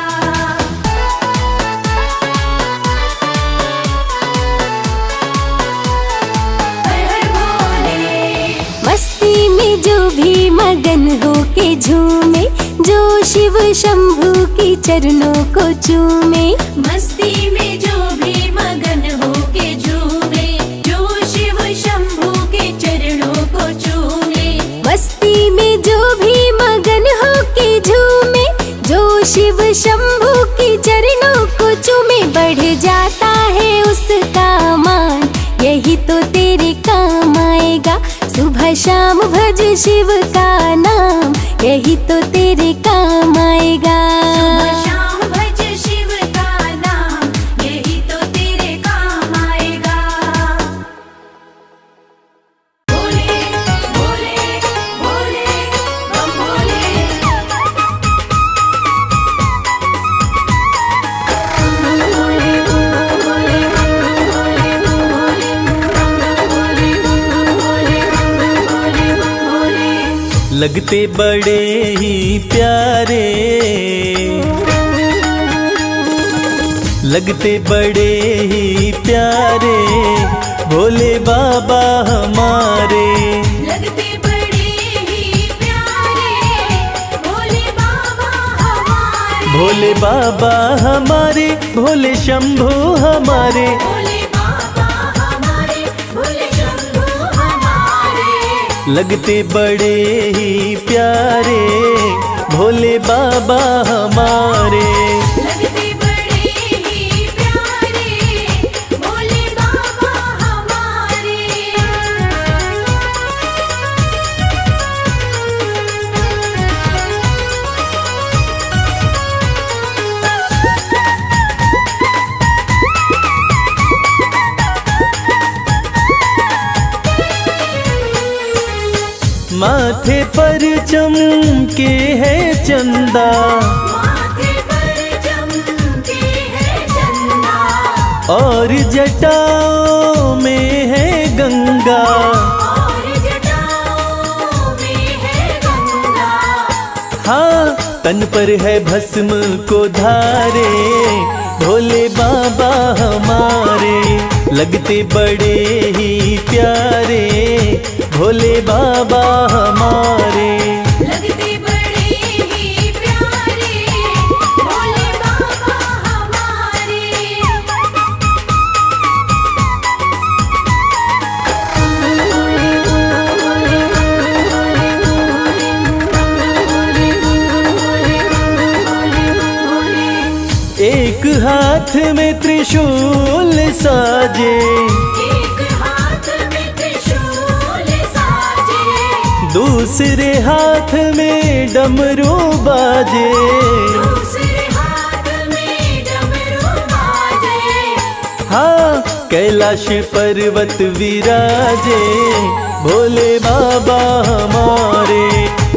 S3: झूमे, जो शिव शंभू की चरणों को चूमे।
S2: मस्ती में जो भी मगन हो के झूमे, जो शिव शंभू के चरणों को चूमे।
S3: मस्ती में जो भी मगन हो के झूमे, जो शिव शंभू की चरणों को चूमे। बढ़ जाता है उसका मान, यही तो तेरे काम आएगा। सुबह शाम भज शिव का नाम, यही तो तेरे काम आएगा।
S2: सुबह शाम भज शिव का नाम, यही तो तेरे काम आएगा। भोले भोले भोले बम भोले।
S1: लगते बड़े ही प्यारे, लगते बड़े ही प्यारे, भोले बाबा हमारे।
S2: लगते बड़े ही प्यारे, भोले बाबा हमारे।
S1: भोले बाबा हमारे, भोले शंभू हमारे।
S2: भोले बाबा हमारे, भोले शंभू हमारे।
S1: लगते बड़े ही प्यारे, भोले बाबा हमारे।
S2: लगते बड़े ही प्यारे, भोले बाबा हमारे।
S1: माथे पर चमके है चंदा,
S2: माथे पर चमके है चंदा,
S1: और जटाओं में है गंगा।
S2: और जटाओं में है गंगा।
S1: हाँ, तन पर है भस्म को धारे, भोले बाबा हमारे। लगते बड़े ही प्यारे, भोले बाबा हमारे।
S2: लगते बड़े ही प्यारे, भोले बाबा हमारे।
S1: एक हाथ में त्रिशूल साजे,
S2: एक हाथ में त्रिशूल साजे,
S1: दूसरे हाथ में डमरू बाजे।
S2: दूसरे हाथ में डमरू बाजे।
S1: हाँ, कैलाश पर्वत विराजे, भोले बाबा हमारे।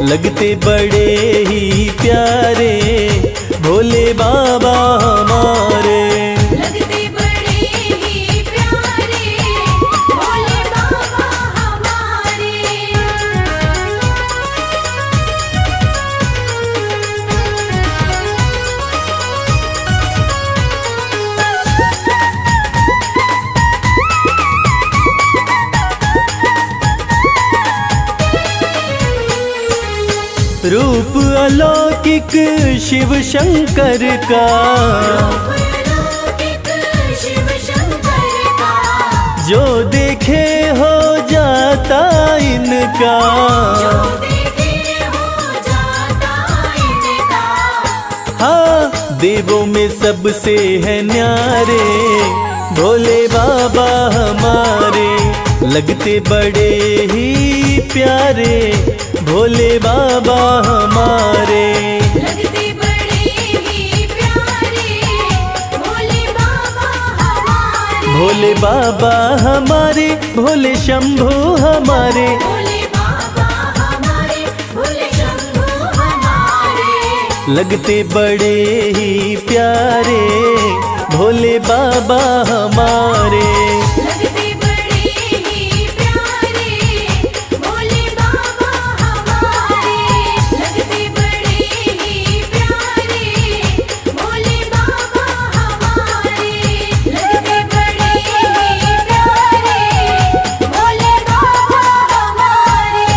S1: लगते बड़े ही प्यारे, भोले बाबा हमारे।
S2: लगते बड़े ही प्यारे, भोले बाबा हमारे।
S1: रूप अलौकिक शिव शंकर का,
S2: अलौकिक शिव शंकर का,
S1: जो देखे हो जाता इनका।
S2: जो देखे हो जाता इनका।
S1: हाँ, देवों में सबसे है न्यारे, भोले बाबा हमारे। लगते बड़े ही प्यारे, भोले बाबा हमारे।
S2: लगते बड़े ही प्यारे, भोले बाबा हमारे।
S1: भोले बाबा हमारे, भोले शंभू हमारे।
S2: भोले बाबा हमारे, भोले शंभू हमारे।
S1: लगते बड़े ही प्यारे, भोले बाबा हमारे।
S2: लगते बड़े ही प्यारे, भोले बाबा हमारे। लगते बड़े ही प्यारे, भोले बाबा हमारे। लगते बड़े ही प्यारे, भोले बाबा हमारे।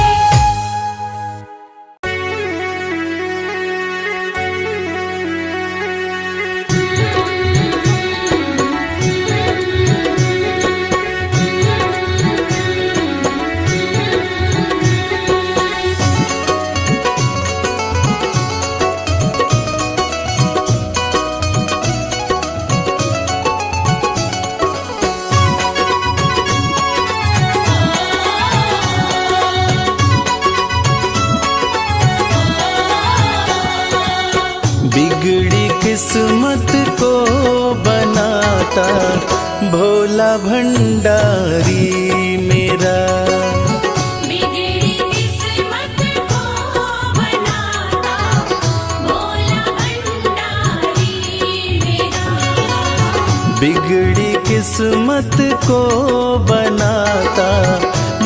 S1: किस्मत को बनाता भोला भंडारी मेरा।
S2: बिगड़ी किस्मत को बनाता भोला भंडारी मेरा।
S1: बिगड़ी किस्मत को बनाता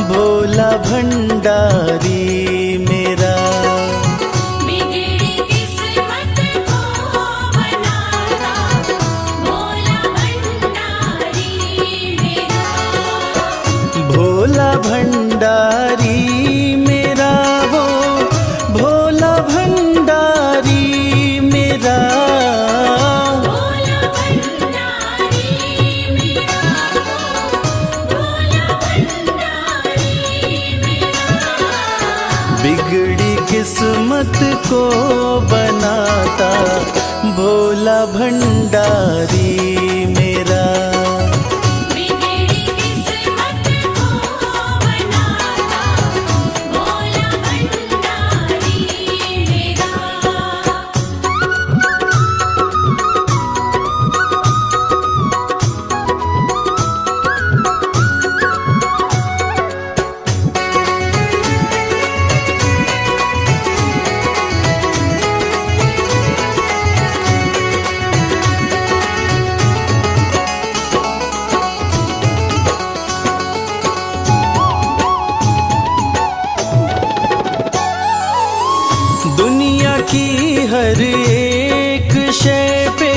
S1: भोला भंडारी मेरा।
S2: बिगड़ी किस्मत को बनाता भोला भंडारी मेरा।
S1: भोला भंडारी मेरा वो भोला भंडारी मेरा।
S2: भोला भंडारी मेरा। भोला भंडारी मेरा।
S1: बिगड़ी किस्मत को बनाता भोला भंडारी मेरा।
S2: बिगड़ी किस्मत को बनाता भोला भंडारी मेरा।
S1: दुनिया की हर एक शय पे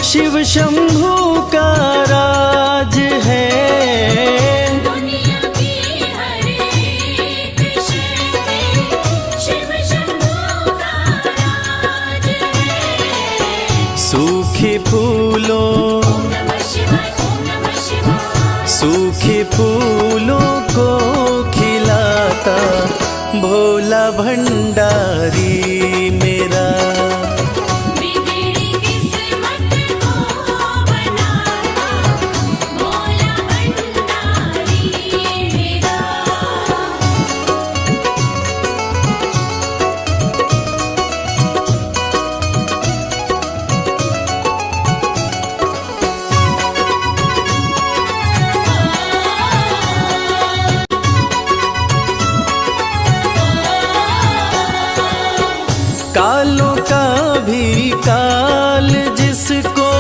S1: शिव शंभू का राज है।
S2: दुनिया की हर एक शय पे शिव शंभू का राज है।
S1: सूखे फूलों
S2: ओम नमः शिवाय। ओम नमः शिवाय।
S1: सूखे फूलों को खिलाता भोला भंडारी मेरा।
S2: बिगड़ी किस्मत को बनाता भोला भंडारी मेरा।
S1: कालों का भी काल जिसको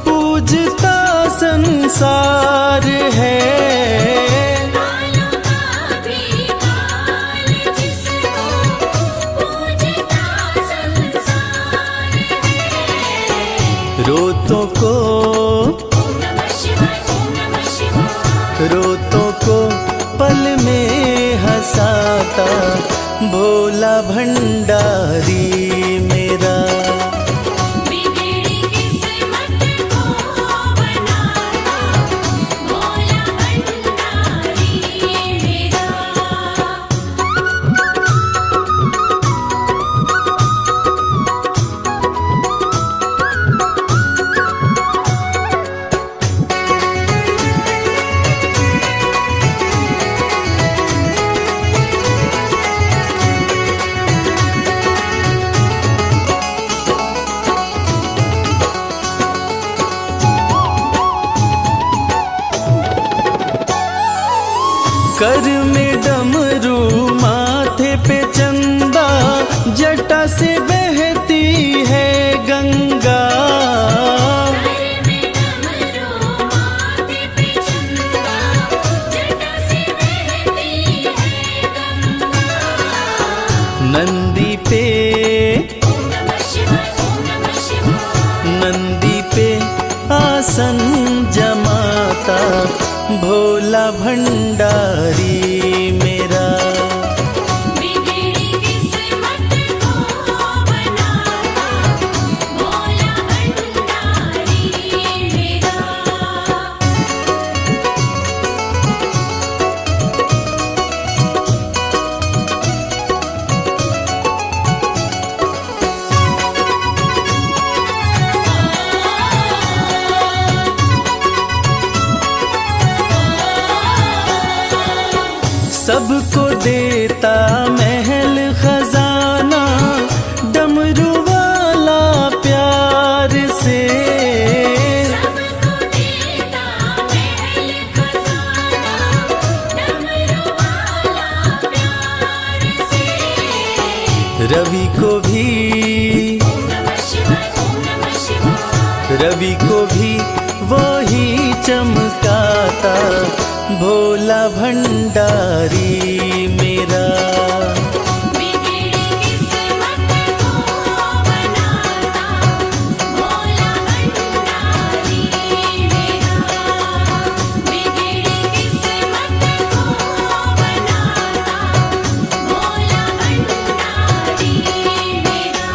S1: पूजता संसार है।
S2: कालों का भी काल जिसको पूजता संसार है।
S1: रोतों को
S2: ओम नमः शिवाय। ओम नमः शिवाय।
S1: रोतों को पल में हंसाता भोला भंडारी मेरा।
S2: बिगड़ी किस्मत को बनाता भोला भंडारी मेरा।
S1: कर में डमरू माथे पे चंदा जटा से बहती है गंगा।
S2: घर में डमरू माथे पे चंदा जटा से बहती है गंगा।
S1: नंदी पे
S2: ओम नमः शिवाय। ओम नमः शिवाय।
S1: नंदी पे आसन जमाता भोला भंडारी मेरा।
S2: बिगड़ी किस्मत को बनाता भोला भंडारी मेरा।
S1: रवि को भी रवि को भी वो ही चमकाता भोला भंडारी मेरा।
S2: बिगड़ी किस्मत को बनाता भोला भंडारी मेरा। बिगड़ी किस्मत को बनाता भोला भंडारी मेरा।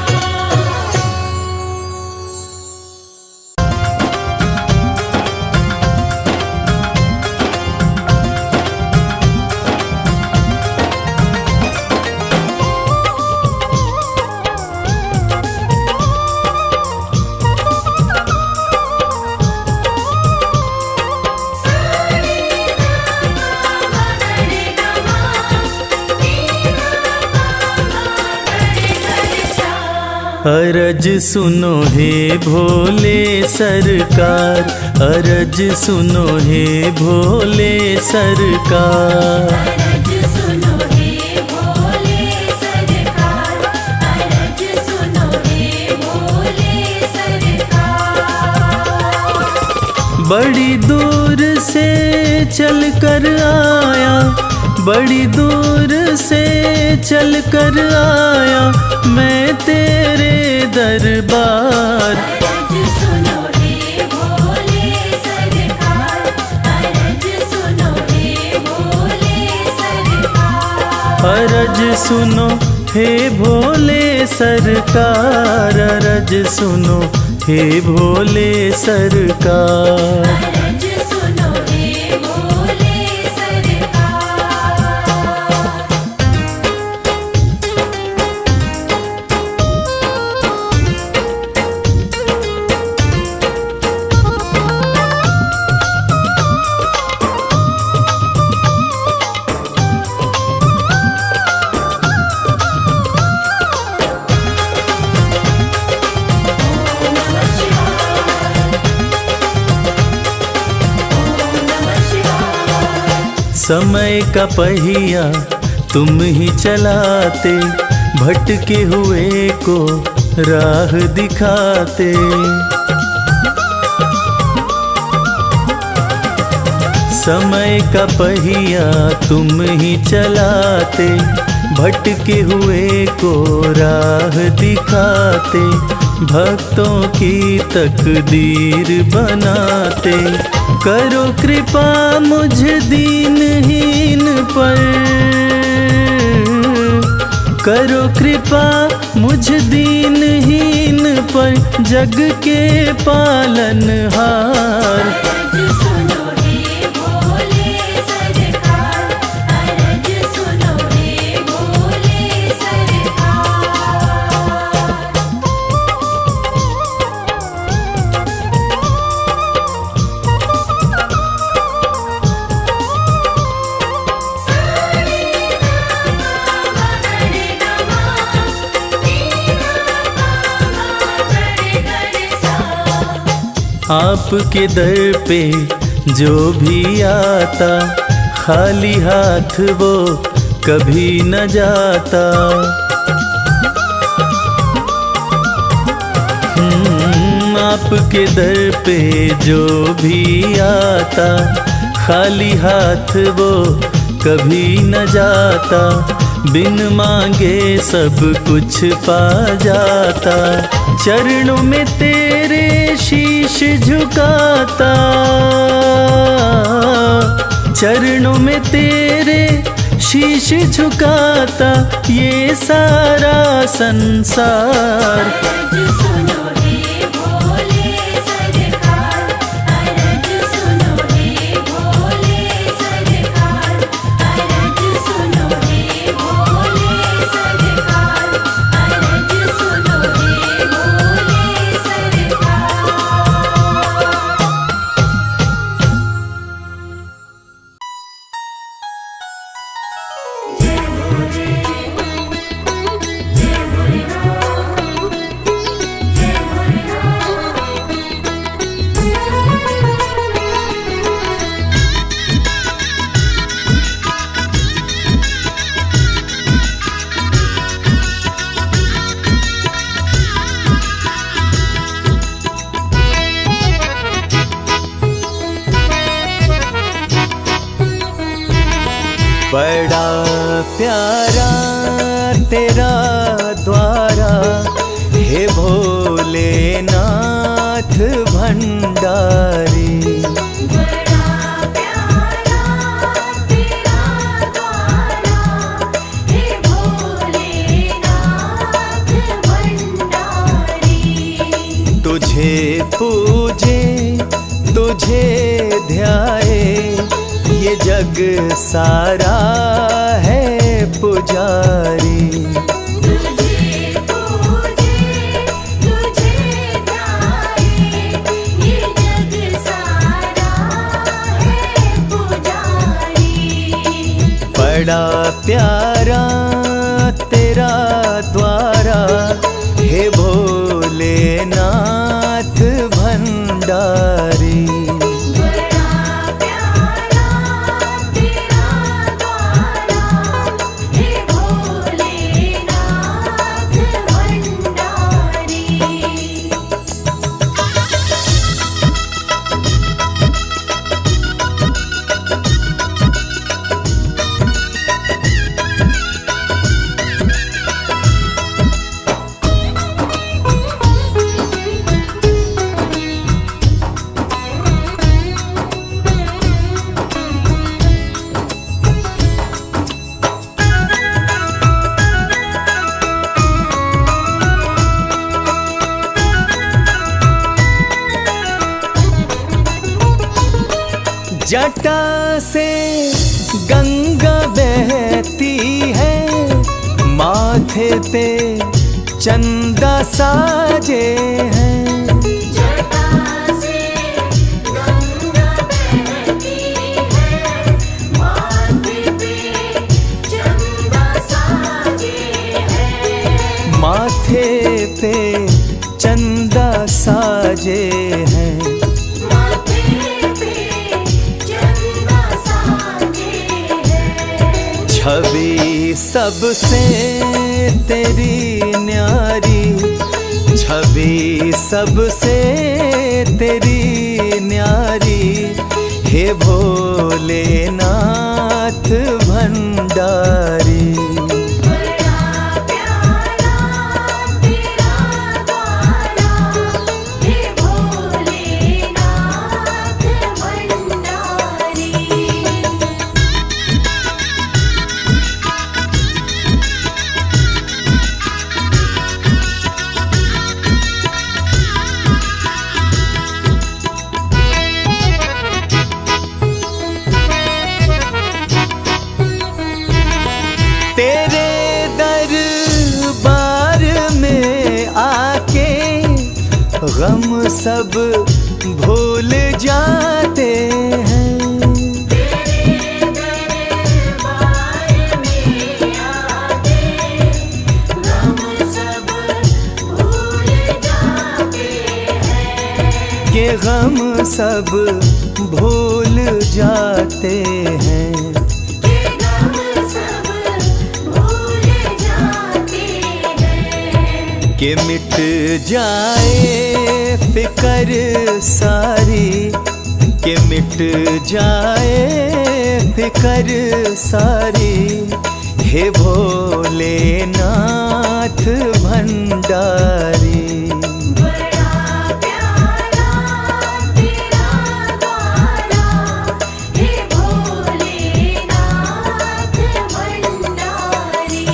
S1: अरज सुनो हे भोले सरकार, अरज सुनो हे भोले सरकार।
S2: अरज सुनो हे भोले सरकार, अरज सुनो हे भोले सरकार।
S1: बड़ी दूर से चल कर आया, बड़ी दूर से चल कर आया मैं तेरे दरबार।
S2: अरज सुनो हे भोले सरकार, अरज सुनो हे भोले सरकार।
S1: अरज सुनो हे भोले सरकार, अरज सुनो हे भोले सरकार।
S2: अरज सुनो हे भोले सरकार।
S1: समय का पहिया तुम ही चलाते, भटके हुए को राह दिखाते। समय का पहिया तुम ही चलाते, भटके हुए को राह दिखाते। भक्तों की तकदीर बनाते, करो कृपा मुझ दीनहीन पर, करो कृपा मुझ दीनहीन पर, जग के पालनहार।
S2: अरज सुनो हे भोले सरकार, अरज सुनो हे भोले सरकार।
S1: आपके दर पे जो भी आता, खाली हाथ वो कभी न जाता। आपके दर पे जो भी आता, खाली हाथ वो कभी न जाता। बिन मांगे सब कुछ पा जाता, चरणों में तेरे शीश झुकाता, चरणों में तेरे शीश झुकाता ये सारा संसार।
S2: अरज सुनो हे भोले सरकार, अरज सुनो हे भोले सरकार। अरज सुनो हे भोले सरकार, अरज सुनो हे भोले सरकार। जय भोले, जय भोले।
S1: प्यारा तेरा द्वारा, हे भोलेनाथ भंडारी।
S2: बड़ा प्यारा तेरा द्वारा, हे भोलेनाथ भंडारी।
S1: तुझे पूजे तुझे ध्याए, ये जग सारा है पुजारी।
S2: तुझे पूजे तुझे ध्याए, ये जग सारा है पुजारी।
S1: बड़ा प्यारा तेरा द्वारा, हे भोलेनाथ भंडारी।
S2: बड़ा प्यारा तेरा द्वारा, हे भोलेनाथ भंडारी।
S1: जटा से गंगा बहती है, माथे पे चंदा साजे हैं।
S2: जटा से गंगा बहती है, माथे पे चंदा साजे हैं।
S1: माथे पे चंदा साजे हैं।
S2: माथे पे चंदा साजे हैं।
S1: छवि सबसे तेरी न्यारी, छवि सबसे तेरी न्यारी, हे भोलेनाथ भंडारी।
S2: बड़ा प्यारा तेरा द्वारा, हे भोलेनाथ भंडारी।
S1: तेरे दरबार में आके गम सब भूल जाते हैं।
S2: तेरे दरबार में आके गम सब भूल जाते हैं।
S1: के गम सब भूल जाते हैं।
S2: के गम सब भूल जाते हैं।
S1: कि मिट जाए फिकर सारी, कि मिट जाए फिकर सारी, हे भोलेनाथ भंडारी।
S2: बड़ा प्यारा तेरा द्वारा, हे भोलेनाथ भंडारी।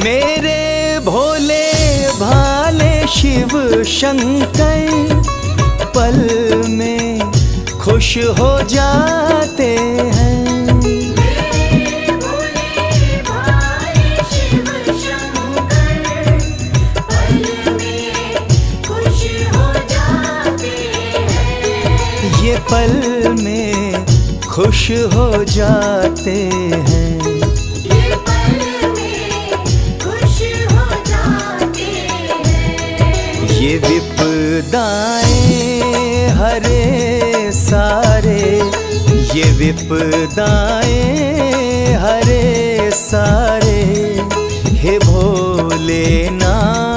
S1: मेरे भोले भाले शिव शंकर पल में खुश हो जाते हैं।
S2: मेरे भोले भाले शिव शंकर पल में खुश हो जाते हैं।
S1: ये पल में खुश हो जाते हैं।
S2: ये पल में खुश हो जाते हैं।
S1: ये विपदाएं हरे सारे, ये विपदाएं हरे सारे, हे भोलेनाथ